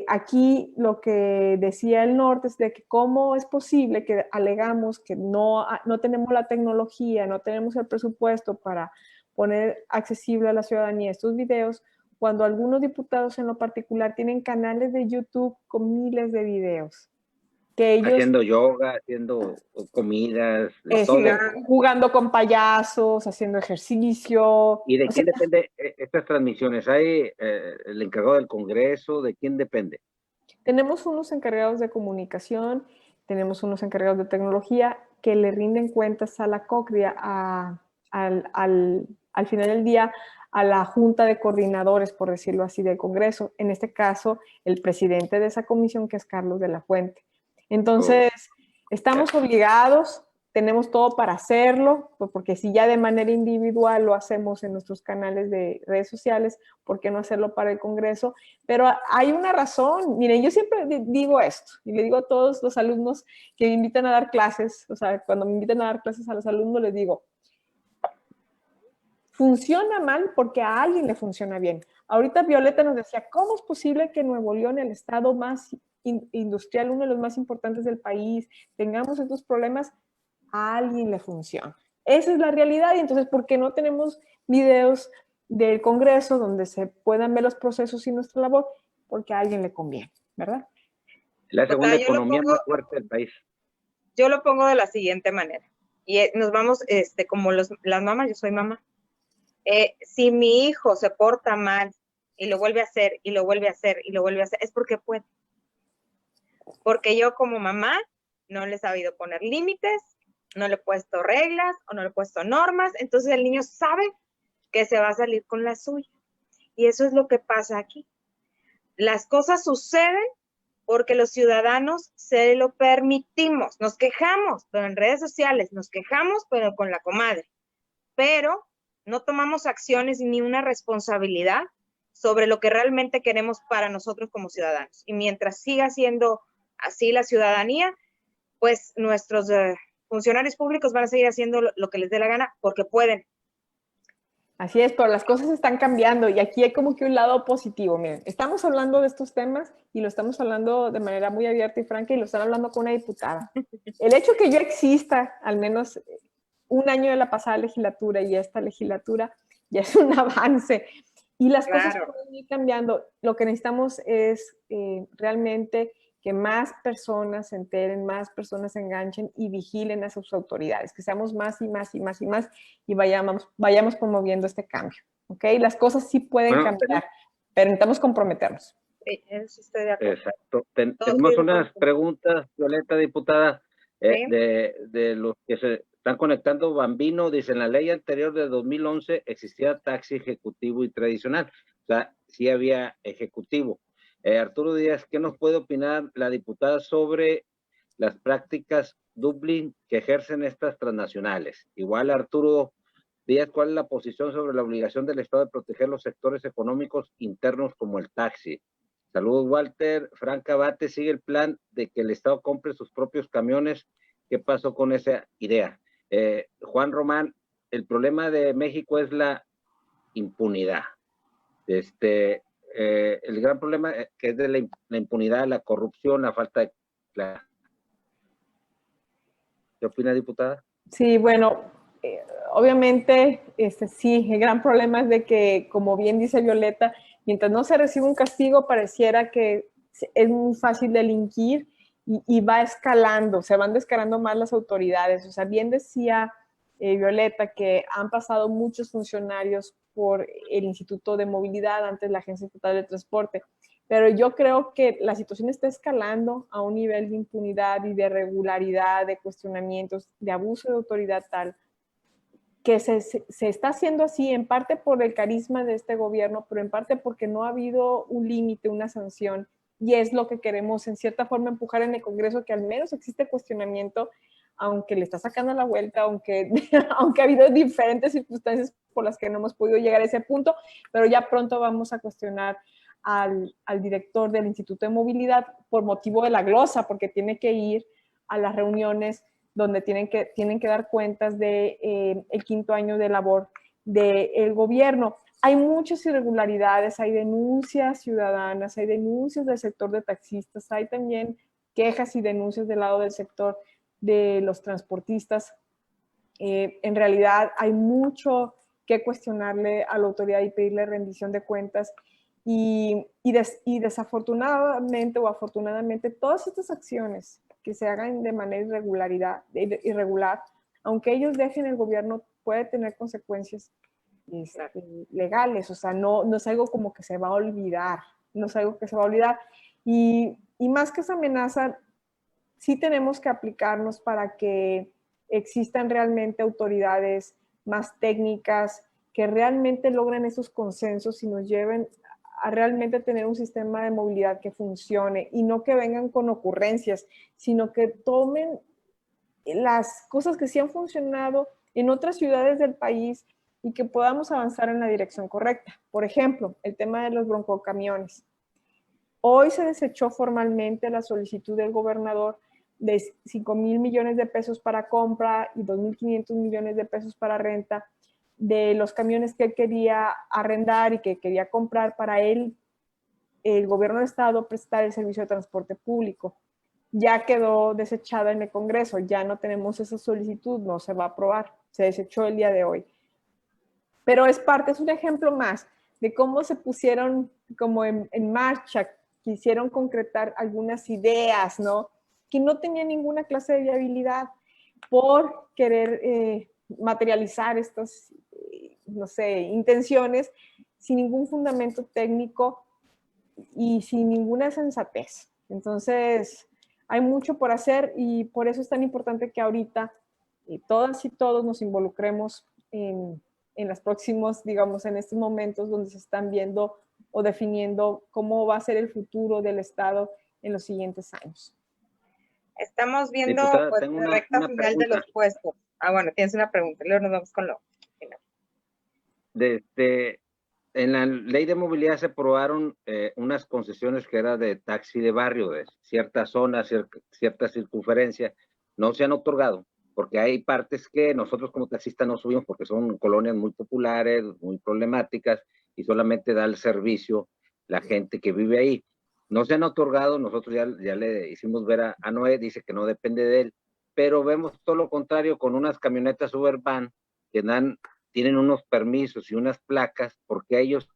Aquí lo que decía El Norte es de que cómo es posible que alegamos que no tenemos la tecnología, no tenemos el presupuesto para poner accesible a la ciudadanía estos videos, cuando algunos diputados en lo particular tienen canales de YouTube con miles de videos. Que ellos, haciendo yoga, haciendo comidas, todo. jugando con payasos, haciendo ejercicio. ¿Y de quién depende estas transmisiones? ¿Hay el encargado del Congreso? ¿De quién depende? Tenemos unos encargados de comunicación, tenemos unos encargados de tecnología que le rinden cuentas a la COCRIA, al final del día, a la junta de coordinadores, por decirlo así, del Congreso. En este caso, el presidente de esa comisión, que es Carlos de la Fuente. Entonces, estamos obligados, tenemos todo para hacerlo, porque si ya de manera individual lo hacemos en nuestros canales de redes sociales, ¿por qué no hacerlo para el Congreso? Pero hay una razón. Miren, yo siempre digo esto, y le digo a todos los alumnos que me invitan a dar clases, o sea, cuando me invitan a dar clases a los alumnos, les digo, funciona mal porque a alguien le funciona bien. Ahorita Violeta nos decía, ¿cómo es posible que Nuevo León, el estado más industrial, uno de los más importantes del país, tengamos estos problemas? A alguien le funciona. Esa es la realidad. Y entonces, ¿por qué no tenemos videos del Congreso donde se puedan ver los procesos y nuestra labor? Porque a alguien le conviene, ¿verdad? La segunda economía más fuerte del país. Yo lo pongo de la siguiente manera. Y nos vamos, como las mamás, yo soy mamá. Si mi hijo se porta mal y lo vuelve a hacer, y lo vuelve a hacer, y lo vuelve a hacer, es porque puede. Porque yo como mamá no le he sabido poner límites, no le he puesto reglas o no le he puesto normas, entonces el niño sabe que se va a salir con la suya. Y eso es lo que pasa aquí. Las cosas suceden porque los ciudadanos se lo permitimos. Nos quejamos, pero en redes sociales, nos quejamos, pero con la comadre. Pero no tomamos acciones ni una responsabilidad sobre lo que realmente queremos para nosotros como ciudadanos. Y mientras siga siendo así la ciudadanía, pues nuestros funcionarios públicos van a seguir haciendo lo que les dé la gana porque pueden. Así es, pero las cosas están cambiando y aquí hay como que un lado positivo. Miren, estamos hablando de estos temas y lo estamos hablando de manera muy abierta y franca y lo están hablando con una diputada. El hecho que yo exista, al menos un año de la pasada legislatura y esta legislatura, ya es un avance. Y las cosas pueden ir cambiando. Lo que necesitamos es realmente que más personas se enteren, más personas se enganchen y vigilen a sus autoridades, que seamos más y más y más y más y vayamos promoviendo este cambio. ¿ok? Las cosas sí pueden cambiar, pero necesitamos comprometernos. Sí, eso estoy de acuerdo. Exacto. Tenemos unas preguntas, Violeta, diputada, de los que se están conectando. Bambino dice, en la ley anterior de 2011 existía taxi ejecutivo y tradicional. O sea, sí había ejecutivo. Arturo Díaz, ¿qué nos puede opinar la diputada sobre las prácticas Dublín que ejercen estas transnacionales? Igual, Arturo Díaz, ¿cuál es la posición sobre la obligación del Estado de proteger los sectores económicos internos como el taxi? Saludos, Walter. Frank Abate, sigue el plan de que el Estado compre sus propios camiones. ¿Qué pasó con esa idea? Juan Román, el problema de México es la impunidad. El gran problema que es de la impunidad, la corrupción, la falta de... ¿Qué opina, diputada? Sí, bueno, obviamente, sí, el gran problema es de que, como bien dice Violeta, mientras no se recibe un castigo, pareciera que es muy fácil delinquir y va escalando, se van descarando más las autoridades. O sea, bien decía Violeta que han pasado muchos funcionarios por el Instituto de Movilidad, antes la Agencia Estatal de Transporte, pero yo creo que la situación está escalando a un nivel de impunidad y de irregularidad, de cuestionamientos, de abuso de autoridad tal, que se está haciendo así en parte por el carisma de este gobierno, pero en parte porque no ha habido un límite, una sanción, y es lo que queremos en cierta forma empujar en el Congreso, que al menos existe cuestionamiento, aunque le está sacando la vuelta, aunque ha habido diferentes circunstancias por las que no hemos podido llegar a ese punto, pero ya pronto vamos a cuestionar al director del Instituto de Movilidad por motivo de la glosa, porque tiene que ir a las reuniones donde tienen que dar cuentas de el 5º año de labor del gobierno. Hay muchas irregularidades, hay denuncias ciudadanas, hay denuncias del sector de taxistas, hay también quejas y denuncias del lado del sector de los transportistas. En realidad hay mucho que cuestionarle a la autoridad y pedirle rendición de cuentas. Y desafortunadamente o afortunadamente, todas estas acciones que se hagan de manera irregular, aunque ellos dejen el gobierno, puede tener consecuencias legales. O sea, no es algo como que se va a olvidar, no es algo que se va a olvidar. Y más que esa amenaza, sí tenemos que aplicarnos para que existan realmente autoridades más técnicas, que realmente logren esos consensos y nos lleven a realmente tener un sistema de movilidad que funcione y no que vengan con ocurrencias, sino que tomen las cosas que sí han funcionado en otras ciudades del país y que podamos avanzar en la dirección correcta. Por ejemplo, el tema de los broncocamiones. Hoy se desechó formalmente la solicitud del gobernador de 5,000 millones de pesos para compra y 2,500 millones de pesos para renta de los camiones que él quería arrendar y que quería comprar para él, el gobierno del estado, prestar el servicio de transporte público. Ya quedó desechada en el Congreso, ya no tenemos esa solicitud, no se va a aprobar, se desechó el día de hoy. Pero es un ejemplo más de cómo se pusieron como en marcha, quisieron concretar algunas ideas, ¿no? Que no tenían ninguna clase de viabilidad por querer materializar estas, no sé, intenciones sin ningún fundamento técnico y sin ninguna sensatez. Entonces, hay mucho por hacer y por eso es tan importante que ahorita todas y todos nos involucremos en los próximos, digamos, en estos momentos donde se están viendo o definiendo cómo va a ser el futuro del Estado en los siguientes años. Estamos viendo Diputada, pues, tengo la recta una final pregunta. de los puestos. Bueno, tienes una pregunta, luego nos vamos con lo final. En la ley de movilidad se aprobaron unas concesiones que era de taxi de barrio, de ciertas zonas, cierta circunferencia, no se han otorgado, porque hay partes que nosotros como taxistas no subimos porque son colonias muy populares, muy problemáticas, y solamente da el servicio la gente que vive ahí. No se han otorgado, nosotros ya le hicimos ver a Noé, dice que no depende de él, pero vemos todo lo contrario con unas camionetas Ubervan que tienen unos permisos y unas placas, porque a ellos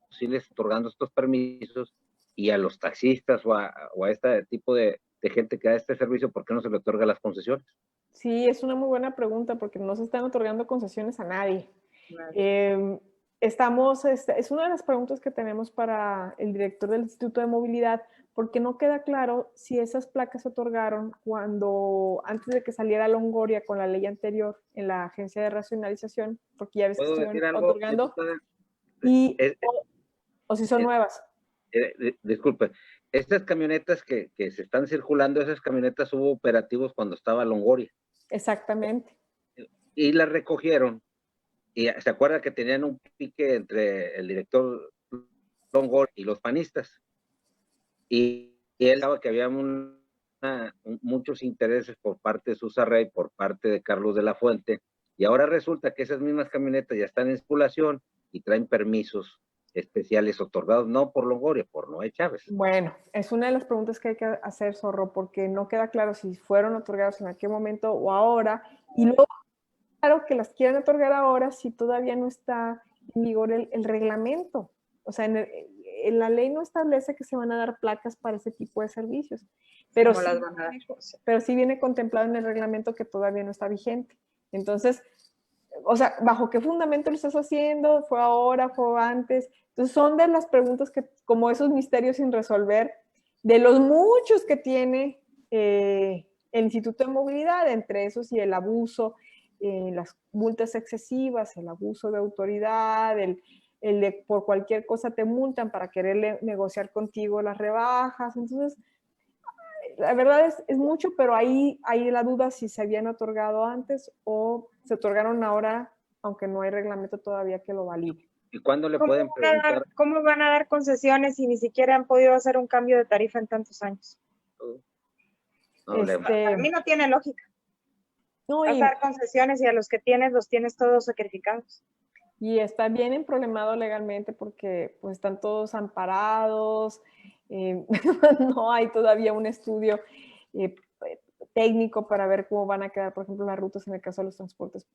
sí les otorgando estos permisos y a los taxistas o a este tipo de gente que da este servicio, ¿por qué no se le otorga las concesiones? Sí, es una muy buena pregunta porque no se están otorgando concesiones a nadie. es una de las preguntas que tenemos para el director del Instituto de Movilidad, porque no queda claro si esas placas se otorgaron antes de que saliera Longoria con la ley anterior en la Agencia de Racionalización, porque ya ves que ¿Puedo estuvieron decir algo, otorgando, diputada? o si son nuevas. Disculpe, estas camionetas que se están circulando, esas camionetas hubo operativos cuando estaba Longoria. Exactamente. Y las recogieron, y se acuerda que tenían un pique entre el director Longoria y los panistas. Y él daba que había muchos intereses por parte de Susarrey, por parte de Carlos de la Fuente, y ahora resulta que esas mismas camionetas ya están en circulación y traen permisos especiales otorgados no por Longoria, por Noé Chávez. Bueno, es una de las preguntas que hay que hacer, Zorro, porque no queda claro si fueron otorgados en aquel momento o ahora, y luego, claro que las quieran otorgar ahora si todavía no está en vigor el reglamento. O sea, en la ley no establece que se van a dar placas para ese tipo de servicios, pero sí viene contemplado en el reglamento que todavía no está vigente. Entonces, o sea, ¿bajo qué fundamento lo estás haciendo? ¿Fue ahora? ¿Fue antes? Entonces, son de las preguntas que, como esos misterios sin resolver, de los muchos que tiene el Instituto de Movilidad, entre esos y el abuso, las multas excesivas, el abuso de autoridad, el de por cualquier cosa te multan para querer negociar contigo las rebajas. Entonces, la verdad es mucho, pero ahí hay la duda si se habían otorgado antes o se otorgaron ahora, aunque no hay reglamento todavía que lo valide. ¿Y cuándo le pueden preguntar? ¿Cómo van a dar concesiones si ni siquiera han podido hacer un cambio de tarifa en tantos años? Para mí no tiene lógica. No, vas a dar concesiones y a los que tienes los tienes todos sacrificados. Y está bien emproblemado legalmente porque pues están todos amparados, no hay todavía un estudio técnico para ver cómo van a quedar, por ejemplo, las rutas en el caso de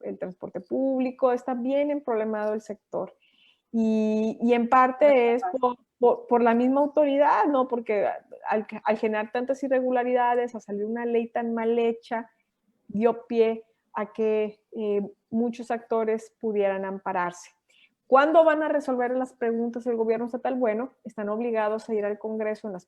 el transporte público. Está bien emproblemado el sector. Y en parte es por la misma autoridad, ¿no? Porque al generar tantas irregularidades, a salir una ley tan mal hecha, dio pie a que muchos actores pudieran ampararse. ¿Cuándo van a resolver las preguntas del gobierno estatal? Bueno, están obligados a ir al Congreso en los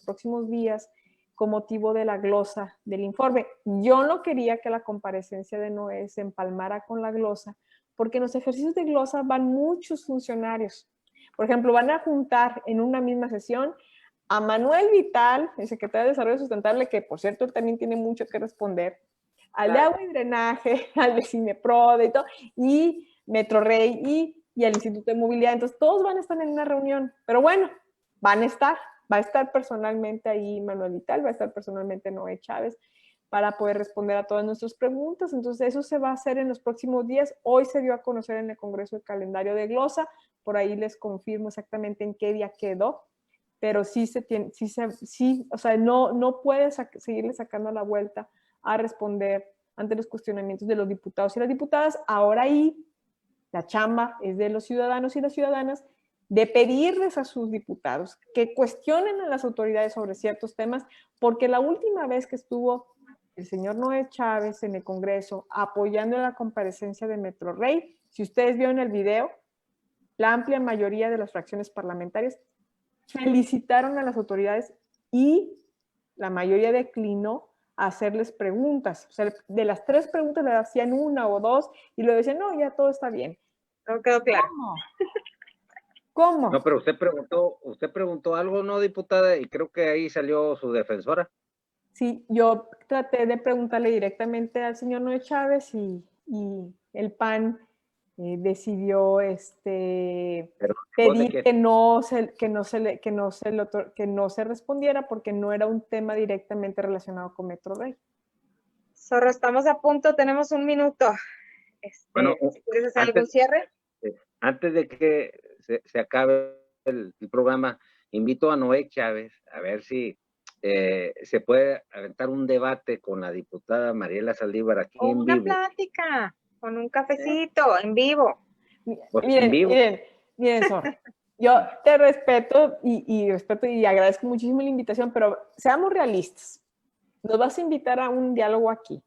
próximos días con motivo de la glosa del informe. Yo no quería que la comparecencia de Noé se empalmara con la glosa, porque en los ejercicios de glosa van muchos funcionarios. Por ejemplo, van a juntar en una misma sesión a Manuel Vital, el secretario de Desarrollo Sustentable, que por cierto él también tiene mucho que responder, al de Agua y Drenaje, al de Cineprode y todo, y Metrorrey y al Instituto de Movilidad. Entonces todos van a estar en una reunión, pero bueno, va a estar personalmente ahí Manuel Vital, va a estar personalmente Noé Chávez para poder responder a todas nuestras preguntas. Entonces eso se va a hacer en los próximos días. Hoy se dio a conocer en el Congreso el calendario de glosa, por ahí les confirmo exactamente en qué día quedó, pero o sea, no puedes seguirle sacando la vuelta a responder ante los cuestionamientos de los diputados y las diputadas. Ahora ahí la chamba es de los ciudadanos y las ciudadanas de pedirles a sus diputados que cuestionen a las autoridades sobre ciertos temas, porque la última vez que estuvo el señor Noé Chávez en el Congreso apoyando la comparecencia de Metrorrey, si ustedes vieron el video, la amplia mayoría de las fracciones parlamentarias felicitaron a las autoridades y la mayoría declinó a hacerles preguntas. O sea, de las 3 preguntas le hacían 1 o 2 y luego decían, no, ya todo está bien. No quedó claro. ¿Cómo? No, pero usted preguntó algo, ¿no, diputada? Y creo que ahí salió su defensora. Sí, yo traté de preguntarle directamente al señor Noé Chávez y el PAN decidió pedir que no se respondiera porque no era un tema directamente relacionado con Metrorrey. Zorro, estamos a punto, tenemos 1 minuto. Bueno, ¿quieres hacer algún cierre? Antes de que se acabe el programa, invito a Noé Chávez a ver si se puede aventar un debate con la diputada Mariela Saldívar aquí en vivo. Una plática, con un cafecito, en vivo. Pues Miren, Zorro, yo te respeto y agradezco muchísimo la invitación, pero seamos realistas. Nos vas a invitar a un diálogo aquí.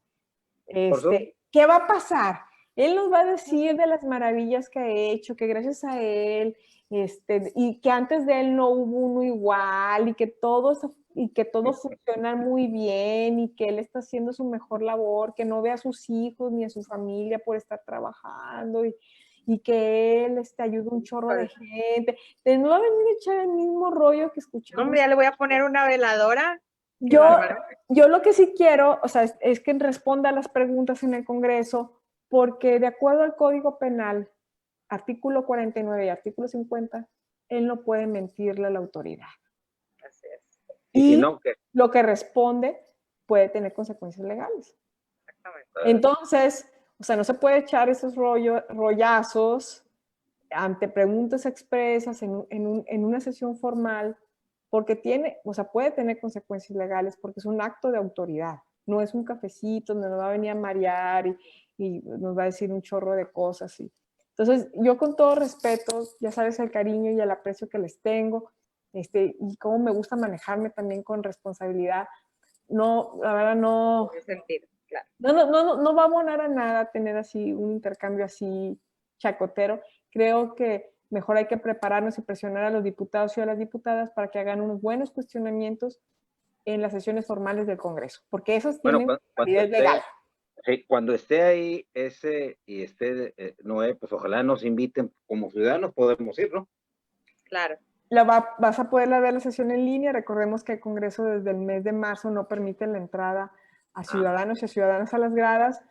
¿Qué va a pasar? Él nos va a decir de las maravillas que ha hecho, que gracias a él, y que antes de él no hubo uno igual, y que todo funciona muy bien, y que él está haciendo su mejor labor, que no ve a sus hijos ni a su familia por estar trabajando, y que él ayuda un chorro de gente. De no va a venir a echar el mismo rollo que escuchamos. Hombre, ya le voy a poner una veladora. Yo lo que sí quiero, o sea, es que responda a las preguntas en el Congreso, porque de acuerdo al Código Penal, artículo 49 y artículo 50, él no puede mentirle a la autoridad. Así es. Y no, ¿qué? lo que responde puede tener consecuencias legales. Exactamente. Entonces, o sea, no se puede echar esos rollazos ante preguntas expresas en una sesión formal, porque puede tener consecuencias legales, porque es un acto de autoridad, no es un cafecito donde nos va a venir a marear y nos va a decir un chorro de cosas. Entonces, yo con todo respeto, ya sabes el cariño y el aprecio que les tengo, y cómo me gusta manejarme también con responsabilidad, no, la verdad no... Claro. No va a abonar a nada tener así un intercambio así chacotero. Creo que mejor hay que prepararnos y presionar a los diputados y a las diputadas para que hagan unos buenos cuestionamientos en las sesiones formales del Congreso, porque esos tienen validez legal. Sí, cuando esté ahí y esté Noé, pues ojalá nos inviten como ciudadanos, podemos ir, ¿no? Claro. Vas a poder ver la sesión en línea. Recordemos que el Congreso desde el mes de marzo no permite la entrada a ciudadanos y a ciudadanas a las gradas,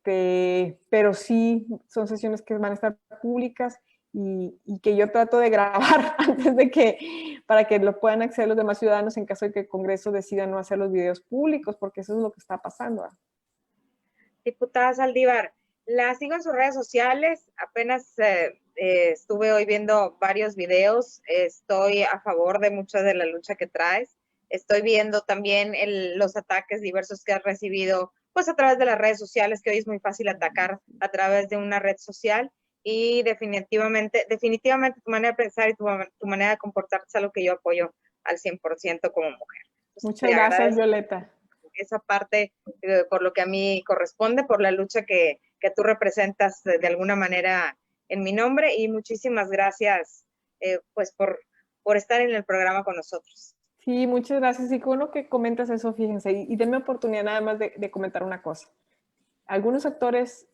pero sí son sesiones que van a estar públicas y que yo trato de grabar para que lo puedan acceder los demás ciudadanos en caso de que el Congreso decida no hacer los videos públicos, porque eso es lo que está pasando. Diputada Saldívar, la sigo en sus redes sociales, apenas estuve hoy viendo varios videos, estoy a favor de mucha de la lucha que traes. Estoy viendo también los ataques diversos que has recibido, pues a través de las redes sociales, que hoy es muy fácil atacar a través de una red social, y definitivamente tu manera de pensar y tu manera de comportarte es algo que yo apoyo al 100% como mujer. Entonces, muchas gracias, Violeta. Esa parte, por lo que a mí corresponde, por la lucha que tú representas de alguna manera en mi nombre, y muchísimas gracias pues por estar en el programa con nosotros. Sí, muchas gracias. Y con lo que comentas eso, fíjense, y denme oportunidad nada más de comentar una cosa. Algunos actores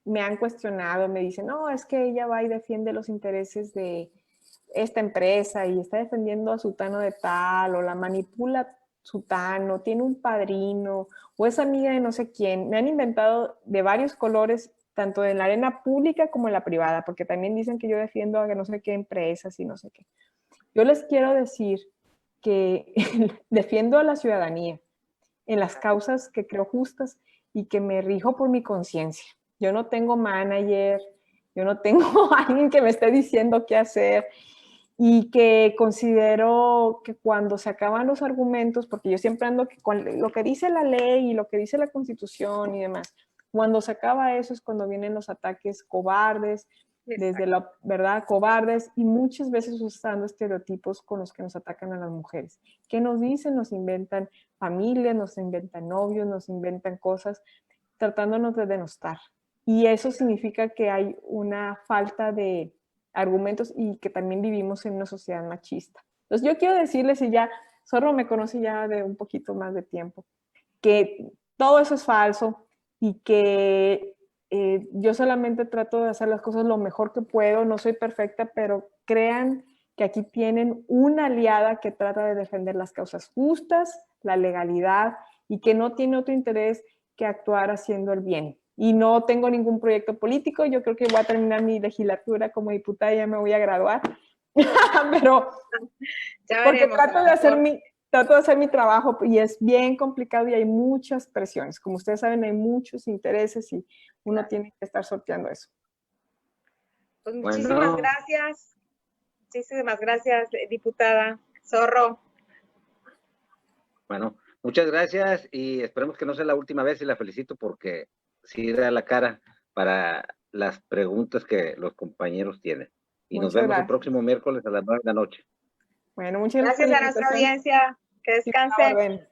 me han cuestionado, me dicen, no, es que ella va y defiende los intereses de esta empresa y está defendiendo a sutano de tal, o la manipula sutano, tiene un padrino, o es amiga de no sé quién. Me han inventado de varios colores, tanto en la arena pública como en la privada, porque también dicen que yo defiendo a no sé qué empresas y no sé qué. Yo les quiero decir que defiendo a la ciudadanía en las causas que creo justas y que me rijo por mi conciencia. Yo no tengo manager, yo no tengo alguien que me esté diciendo qué hacer, y que considero que cuando se acaban los argumentos, porque yo siempre ando con lo que dice la ley y lo que dice la Constitución y demás, cuando se acaba eso es cuando vienen los ataques cobardes, desde la verdad, cobardes, y muchas veces usando estereotipos con los que nos atacan a las mujeres. ¿Qué nos dicen? Nos inventan familias, nos inventan novios, nos inventan cosas, tratándonos de denostar. Y eso significa que hay una falta de argumentos y que también vivimos en una sociedad machista. Entonces yo quiero decirles, y ya Zorro me conoce ya de un poquito más de tiempo, que todo eso es falso y que yo solamente trato de hacer las cosas lo mejor que puedo, no soy perfecta, pero crean que aquí tienen una aliada que trata de defender las causas justas, la legalidad, y que no tiene otro interés que actuar haciendo el bien. Y no tengo ningún proyecto político, yo creo que voy a terminar mi legislatura como diputada y ya me voy a graduar, pero ya porque veremos, trato de hacer mi trabajo, y es bien complicado y hay muchas presiones. Como ustedes saben, hay muchos intereses y uno tiene que estar sorteando eso. Pues muchísimas gracias. Muchísimas gracias, diputada Zorro. Bueno, muchas gracias y esperemos que no sea la última vez, y la felicito porque sí da la cara para las preguntas que los compañeros tienen. Y nos vemos el próximo miércoles a las 9 de la noche. Bueno, muchas gracias a nuestra audiencia. Que descansen.